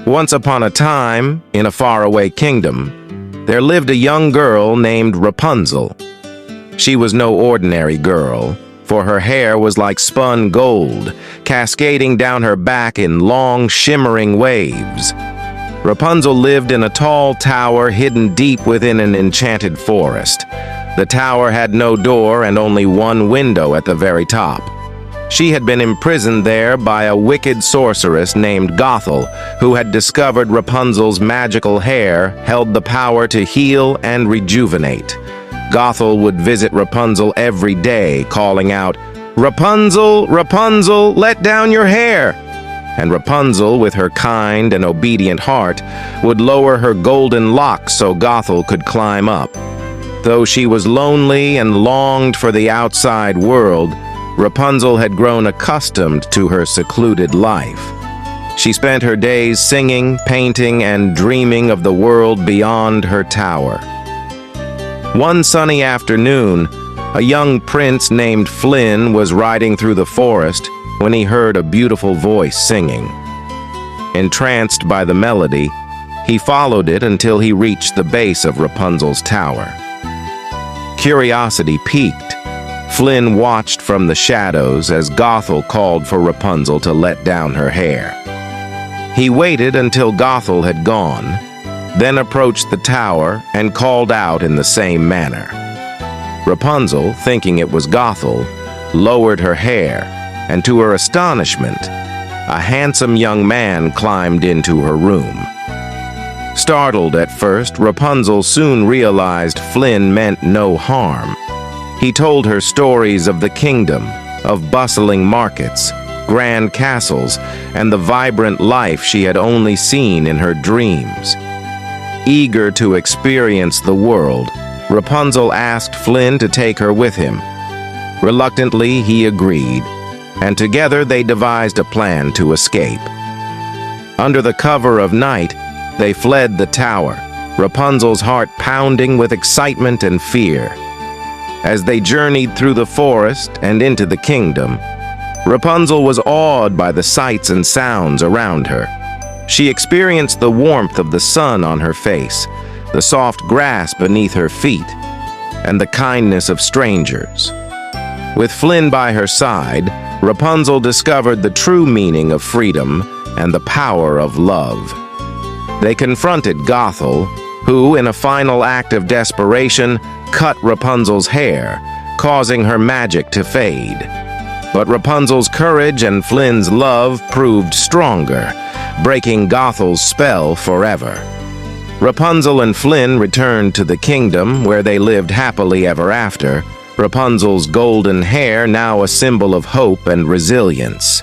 Once upon a time, in a faraway kingdom, there lived a young girl named Rapunzel. She was no ordinary girl, for her hair was like spun gold, cascading down her back in long, shimmering waves. Rapunzel lived in a tall tower hidden deep within an enchanted forest. The tower had no door and only one window at the very top. She had been imprisoned there by a wicked sorceress named Gothel, who had discovered Rapunzel's magical hair held the power to heal and rejuvenate. Gothel would visit Rapunzel every day, calling out, "Rapunzel, Rapunzel, let down your hair!" And Rapunzel, with her kind and obedient heart, would lower her golden locks so Gothel could climb up. Though she was lonely and longed for the outside world, Rapunzel had grown accustomed to her secluded life. She spent her days singing, painting, and dreaming of the world beyond her tower. One sunny afternoon, a young prince named Flynn was riding through the forest when he heard a beautiful voice singing. Entranced by the melody, he followed it until he reached the base of Rapunzel's tower. Curiosity piqued. Flynn watched from the shadows as Gothel called for Rapunzel to let down her hair. He waited until Gothel had gone, then approached the tower and called out in the same manner. Rapunzel, thinking it was Gothel, lowered her hair, and to her astonishment, a handsome young man climbed into her room. Startled at first, Rapunzel soon realized Flynn meant no harm. He told her stories of the kingdom, of bustling markets, grand castles, and the vibrant life she had only seen in her dreams. Eager to experience the world, Rapunzel asked Flynn to take her with him. Reluctantly, he agreed, and together they devised a plan to escape. Under the cover of night, they fled the tower, Rapunzel's heart pounding with excitement and fear. As they journeyed through the forest and into the kingdom, Rapunzel was awed by the sights and sounds around her. She experienced the warmth of the sun on her face, the soft grass beneath her feet, and the kindness of strangers. With Flynn by her side, Rapunzel discovered the true meaning of freedom and the power of love. They confronted Gothel, who, in a final act of desperation, cut Rapunzel's hair, causing her magic to fade. But Rapunzel's courage and Flynn's love proved stronger, breaking Gothel's spell forever. Rapunzel and Flynn returned to the kingdom, where they lived happily ever after, Rapunzel's golden hair now a symbol of hope and resilience.